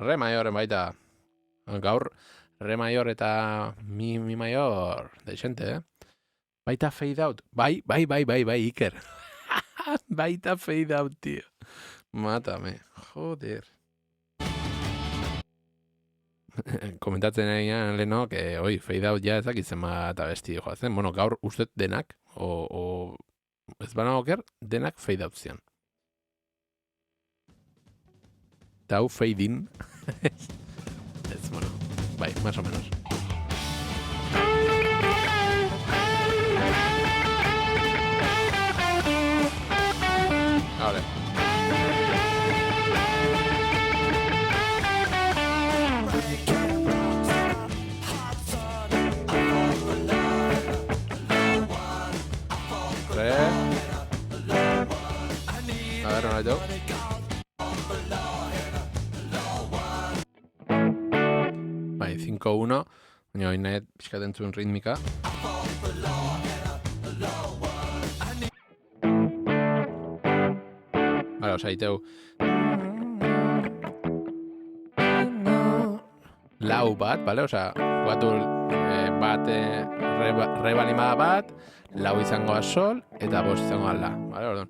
re mayor baita. Gaur re mayor eta mi mayor deixente, Baita fade out. Bai, Iker. Baita fade out, tío. Mátame. Joder. Komentatzen egin leheno, que fade out ja ezakitzen bat abesti joazen. Bueno, gaur ustet denak, o ez bana oker, denak fade out zian. Eta hau fade in. Ez, bueno, bai, más o menos. Vale. A ver, Ronaldo. Bai, 5-1. Baina hori nahet pixkat entzun ritmika. Hala, osa, iteu. Lau bat, bale? Osa, guatu bat re balimada bat, lau izangoa sol, eta bost izangoa la. Bale, orduan.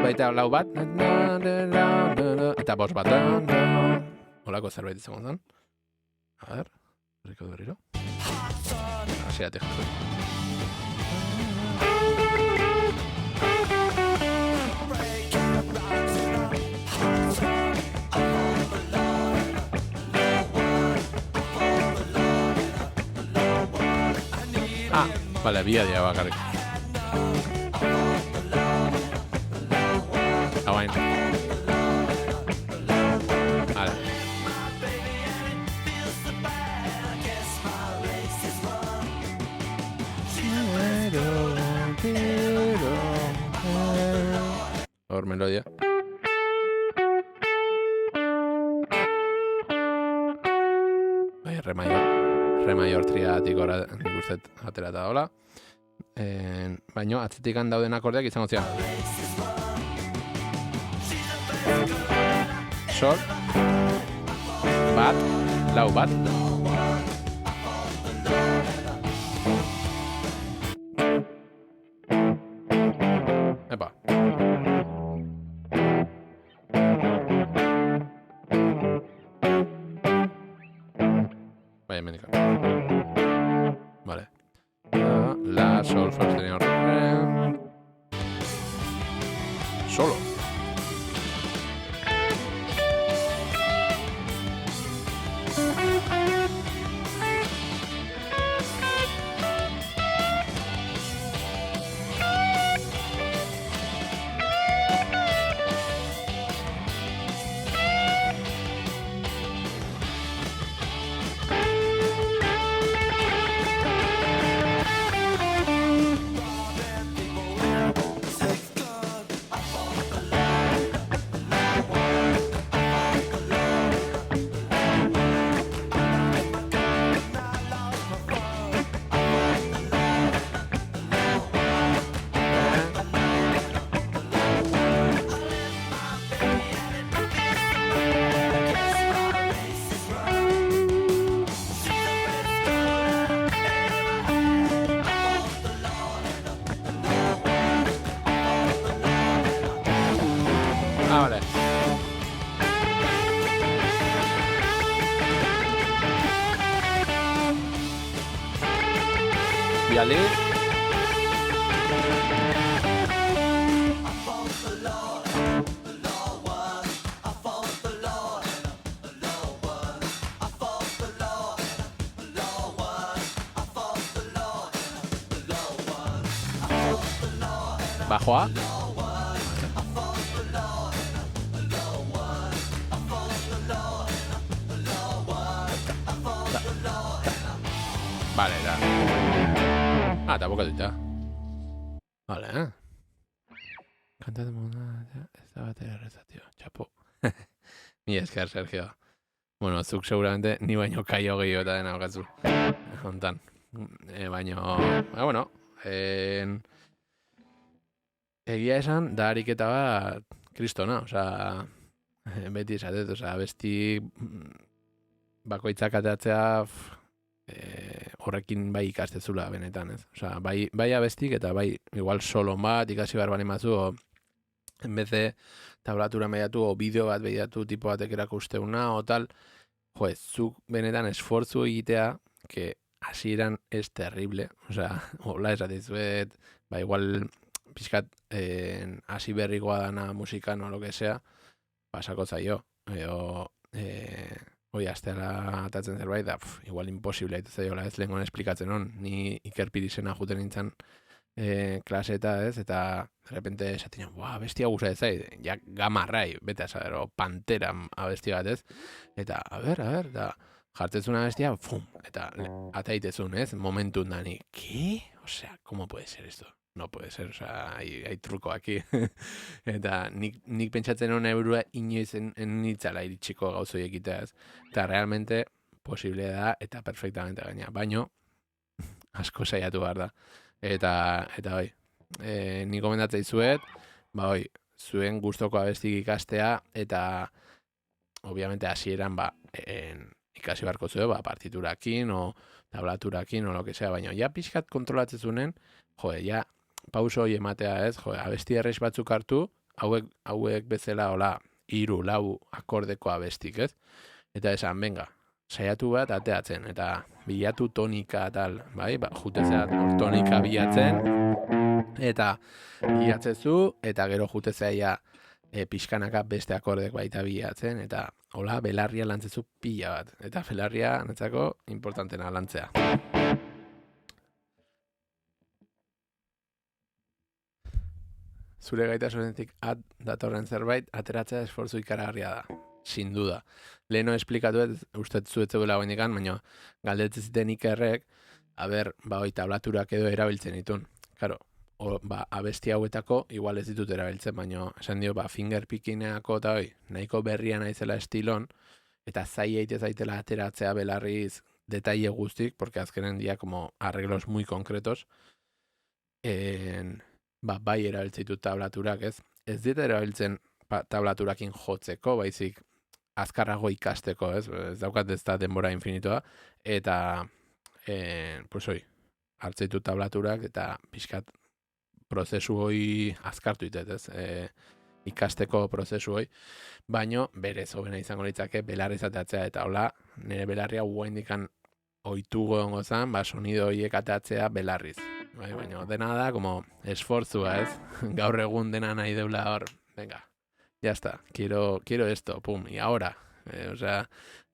Baita lau bat, eta bost bat. Olako zerbait izango zen. A ver, berriro. Hasiate jarri. Vale, bia dia bakarrik. Hawain. Vale. Hor melodia. Bai, re mayor triatik ora nik ustet aterata dola. Baino atzetik dauden akordeak izango zian. Sol. Bat. Lau bat. Epa. Bai, hemenika. Vale. La, sol, fa sostenido, re. Solo. Vale. Viale. Bajoa. Vale, ya. Ah, tampoco está. Vale, Canta de moda, esta batería reza, tío. Chapo. Mi esker, Sergio. Bueno, zuk seguramente ni baino kaio gehiago eta dena okatzu. Hontan. Baino... bueno, egia esan, da ariketa bat kristona, beti esatet, besti bakoitzak ateratzea horrekin bai ikastezula benetan, ez? Bai abestik eta bai igual solo bat ikasi behar bani mazu, en vez de tablatura mediatu o bideo bat mediatu tipo batek erakusteuna o tal, zuk benetan esfortzu egitea, que hasieran es terrible, hola esatizuet, igual pixkat hasi berrikoa dana musikan o lo que sea, pasako zaio, edo asteara atatzen zerbait, da, igual imposible haitu zaiola, ez lehenkoan esplikatzen hon, ni ikerpirizena juten nintzen klase ez, eta de repente esaten, bestia guza ez zait, ja gamarrai, bete azadero, pantera abestia bat ez, eta, a ber, da, jartzezuna bestia, eta ataitezun, ez, momentun dani, ¿qué? ¿Cómo puede ser esto? No puede ser, hay truco aquí. Eta nik pentsatzen hona eurua inoiz nitzala iritsiko gauzoi egitea, ez. Eta realmente posible da eta perfectamente gaina. Baino, asko saiatu behar da. Eta bai, nik komendatzea izuet, zuen gustoko abestik ikastea, eta obviamente hasieran ikasi barko zuen, partiturakin o tablaturakin o lo que sea, baina ja pixkat kontrolatzezunen, ja pauso hori ematea, ez? Abesti errez batzuk hartu, hauek bezala hola 3-4 akordeko abestik, ez? Eta esan, venga, saiatu bat ateatzen, eta bilatu tonika tal, bai? Jutezea tonika bilatzen, eta bilatzezu, eta gero jutezea pixkanaka beste akordek baita bilatzen, eta hola, belarria lantzezu pila bat. Eta belarria, netzako, importantena lantzea. Zure gaitasunetik datorren zerbait, ateratzea esfortzu ikaragarria da. Sin duda. Leheno esplikatu ustet zuetzegula goinikan, baina galdetzen ziten ikerrek, tablaturak edo erabiltzen ditun. Karo, abesti hauetako, igual ez ditut erabiltzen, baina esan dio, finger pickineako eta nahiko berria naizela estilon, eta zai eite zaitela ateratzea belarriz detaile guztik, porque azkenen dia como arreglos muy concretos, bai erabiltzitut tablaturak, ez? Ez dit erabiltzen tablaturakin jotzeko, baizik azkarrago ikasteko, ez? Ez daukat ez da denbora infinitoa, eta hartzitut tablaturak eta pixkat prozesu hoi azkartu ditet, ez? Ikasteko prozesu hoi, baino berez hobena izango litzake belarriz ateatzea, eta hola, nire belarria guaindikan oitugo ongo zan, sonido horiek ateatzea belarriz. Baina dena da, como esforzua, ez? Gaur egun dena nahi deula hor, venga, ya está, quiero esto, pum, y ahora.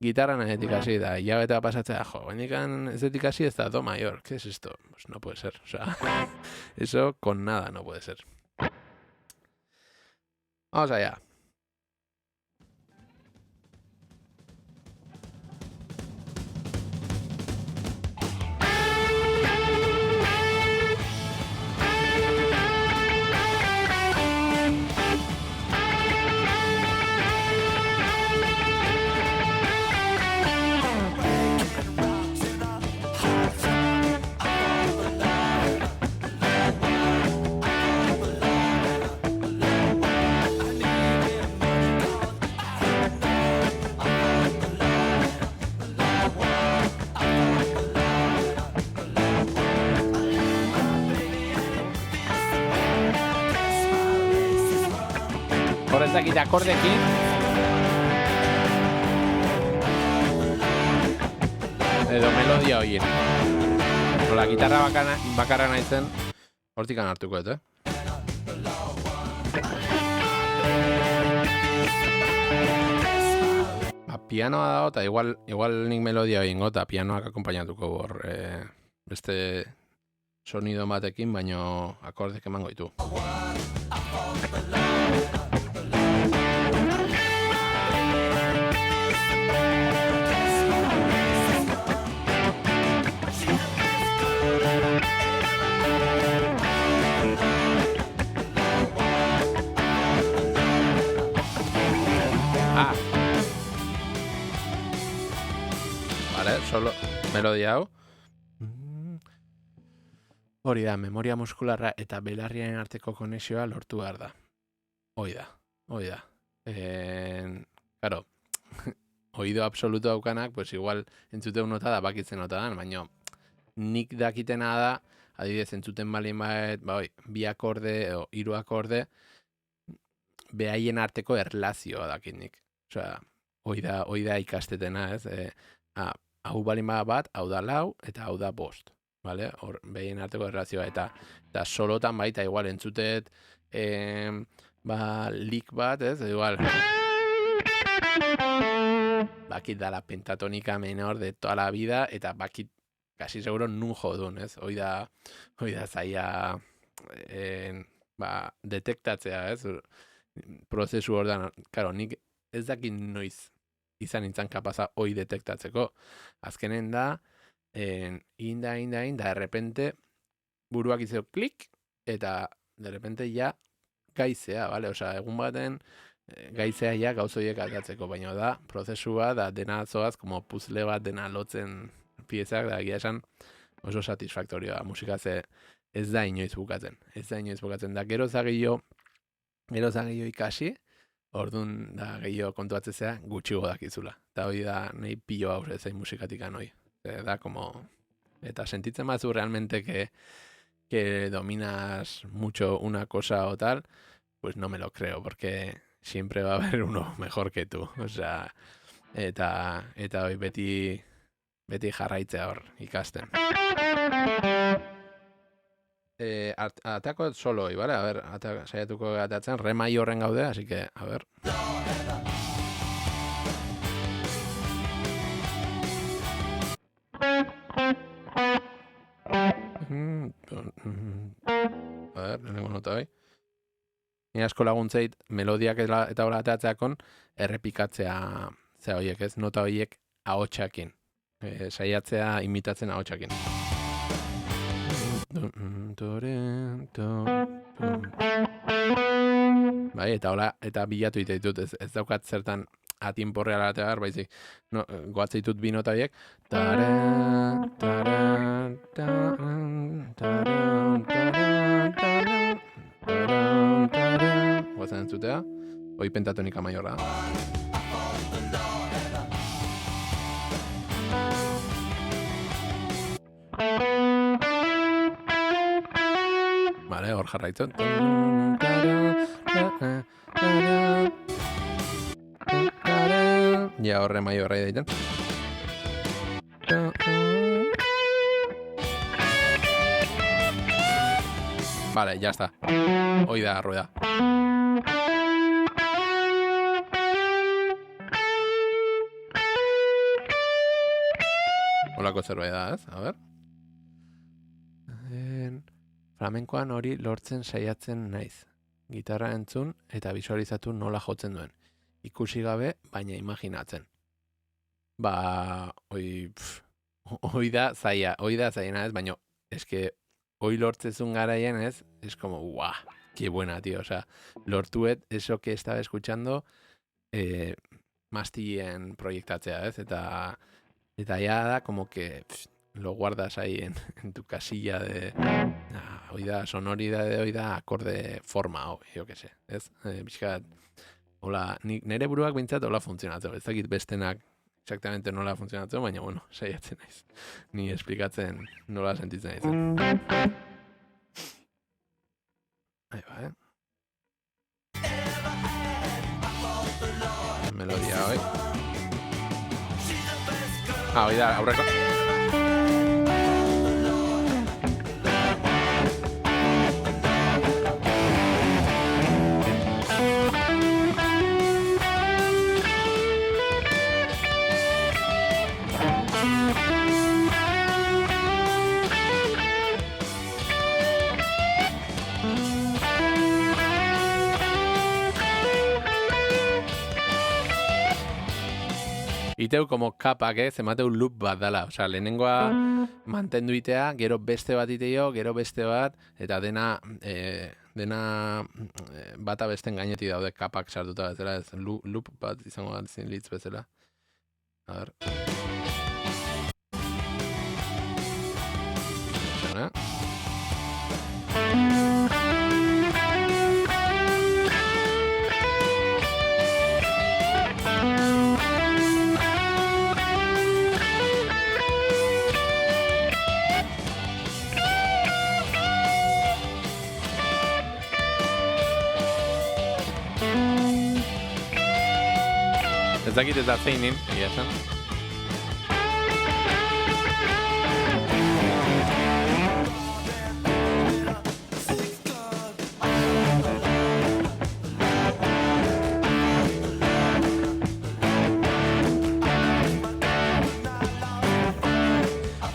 Gitarra nahetik hasi da, hilabeta pasatzea, bainikan ez detik hasi ez da do mayor, ¿qué es esto? Pues no puede ser, eso con nada no puede ser. Vamos allá. Horretzakit akordekin edo melodia horien. Nola, gitarra bakarra naizen hortikan hartuko, pianoa dago, eta igual nik melodia horien gota, pianoak akompainatuko hor beste sonido batekin, baino akordek emango ditu. Vale, solo melodia hau. Hori da, memoria muskularra eta belarriaren arteko konexioa lortu behar da. Hoi da. Claro, oído absoluto daukanak, pues igual entzute nota da, bakitzen nota da, baina nik dakitena da, adibidez, entzuten balin baet, bi akorde edo hiru akorde, behaien arteko erlazioa dakit nik. Osea, hoi da ikastetena, ez? Hau balin bat, hau da 4, eta hau da 5. Vale? Hor, behien arteko erlazioa, eta solotan baita, igual, entzutet, lik bat, ez? Igual, bakit da la pentatonika menor de toda la vida, eta bakit, casi seguro, nun jodun, ez? Hoi da zaila, detektatzea, ez? Prozesu hor da, karo, nik ez dakit noiz izan nintzen kapaza hoi detektatzeko. Azkenen da, inda, de repente, buruak izio klik, eta de repente ja gaizea, vale? Osea, egun baten gaizea ja gauzoiek aldatzeko, baina da, prozesua da dena zoaz, como puzzle bat dena lotzen piezak, da egia esan oso satisfaktorioa. Musika ez da inoiz bukatzen. Da, gero zagillo ikasi, orduan da gehiago kontuatzea gutxigo dakizula. Eta hori da, nahi pilo aurre zain musikatik anoi. Da, como... Eta sentitzen bazu realmente que dominas mucho una cosa o tal, pues no me lo creo, porque siempre va a haber uno mejor que tú. O sea, eta hoi beti jarraitzea hor ikasten. Atako solo hoi, ¿vale? A ver, saiatuko atatzen, re maiorren gaude, así que, a ver. A ver, nengo nota hoi. Ni asko laguntzeit melodiak eta hola ateatzeakon errepikatzea zea hoiek, ez? Nota hoiek ahotsakin. Saiatzea imitatzen ahotsakin. Bai, eta hola, eta bilatu ite ditut, ez daukat zertan atinporreala atear, baizik, goatzeitut bi nota horiek. Guazen entzutea, hoi pentatonika maiorra. Vale, hor jarraitzen. Ja horre maiorra egiten. Vale, ya está. Hoi da rueda. Holako zerbait da, ez? A ber. Flamenkoan hori lortzen saiatzen naiz. Gitarra entzun eta visualizatu nola jotzen duen. Ikusi gabe, baina imaginatzen. Hoi da zaina ez, baina eske hoi lortzezun garaien ez, es como, guau, qué buena, tío. O sea, lortuet eso que estaba escuchando mastien proiektatzea, ez? Eta ya da como que lo guardas ahí en tu casilla de... hoi da sonoridade, hoi da akorde forma, jo que sé, ez? Bizkat, hola, nire buruak bintzat hola funtzionatzen, ez dakit bestenak exactamente nola funtzionatzen, baina, bueno, saiatzen naiz. Ni esplikatzen nola sentitzen naizen. Ahí va, Melodia, hoi. Hoi da, aurreko... Iteu como kapak, emateu loop bat dala. Osea, lehenengoa mantendu itea, gero beste bat iteio, gero beste bat, eta dena bata besten gainetik daude kapak sartuta bezala, ez loop bat izango bat zin litz bezala. A ver. Ez dakit ez da zeinin, egia esan.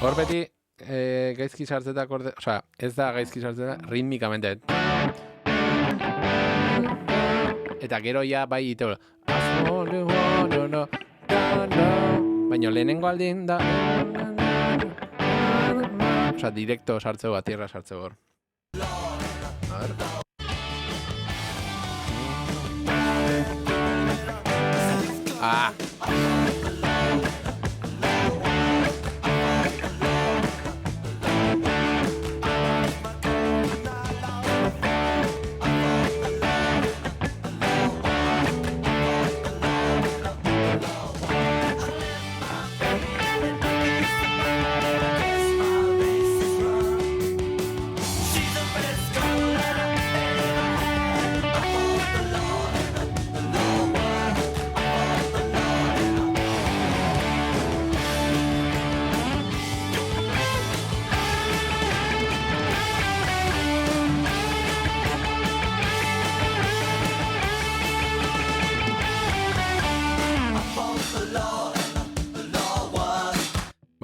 Hor beti gaizki sartzetak osea, ez da gaizki sartzetak ritmikamente. Eta gero ja bai iteo. Baina lehenengo aldin da. Osea, directo sartzeu bat, tierra sartzeu hor. A ver. Ah.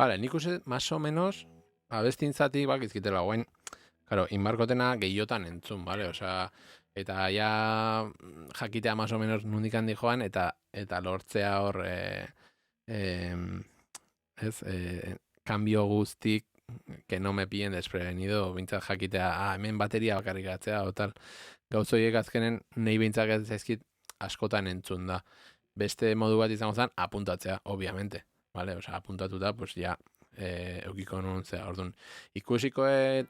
Vale, nik uste, más o menos, abestintzatik bakizkitela guen, claro, inbarkotena gehiotan entzun, vale? Osea, eta ja jakitea más o menos nundik handi joan, eta lortzea hor, cambio guztik, que no me pillen desprevenido, bintzat jakitea, hemen bateria bakarrik atzea, o tal. Gauzoiek azkenen, nahi bintzak ez zaizkit askotan entzun da. Beste modu bat izango zen, apuntatzea, obviamente. Vale, o sea, apuntatuta, pues ya eukiko nun zea, orduan. Ikusiko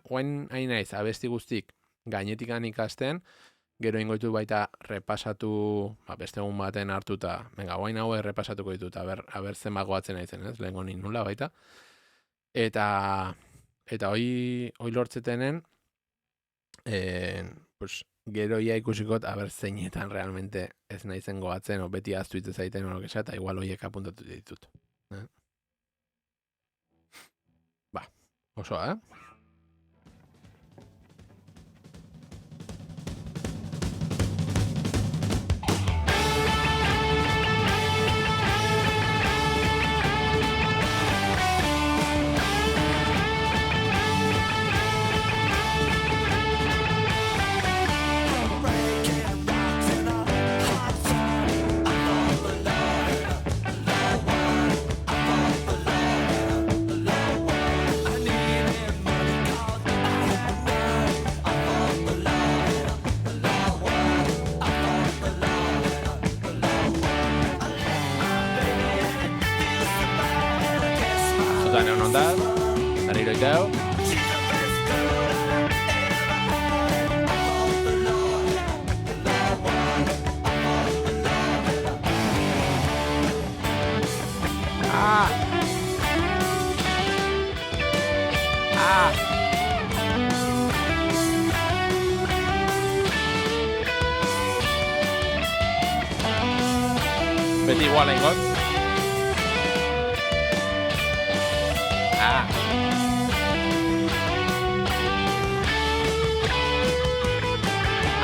guain hain naiz, abesti guztik gainetikan ikasten, gero ingoitu baita repasatu, beste egun baten hartuta, venga, guain hau repasatuko ditut, aber zenbat goatzen naizen, ez, lehen gonin nula baita. Eta hoi lortzetenen, pues, gero ia ikusikot, aber zeinetan realmente ez naizen goatzen, o beti aztu itze zaiten, o lokesa, eta igual hoiek apuntatu ditut. Ba, osoa, Go. Beti igual ingot.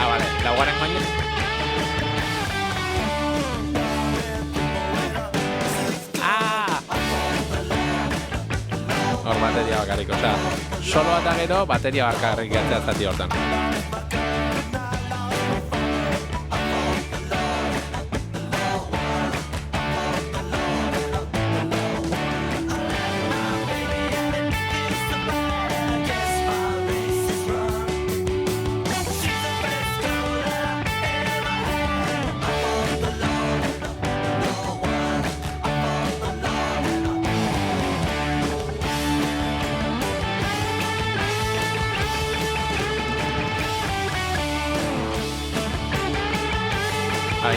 Vale, laugarren baina. Hor bateria bakarrik, osea, solo eta gero bateria bakarrik gatzea zati hortan.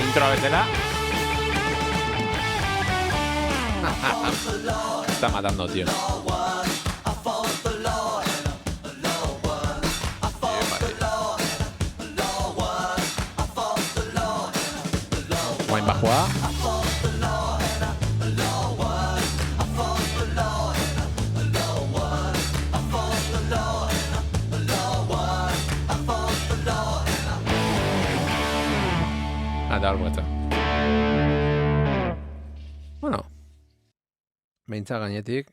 introa bezala. Está matando, tío. Guain bajoa. Eta hor buetza. Bueno. Beintza gainetik.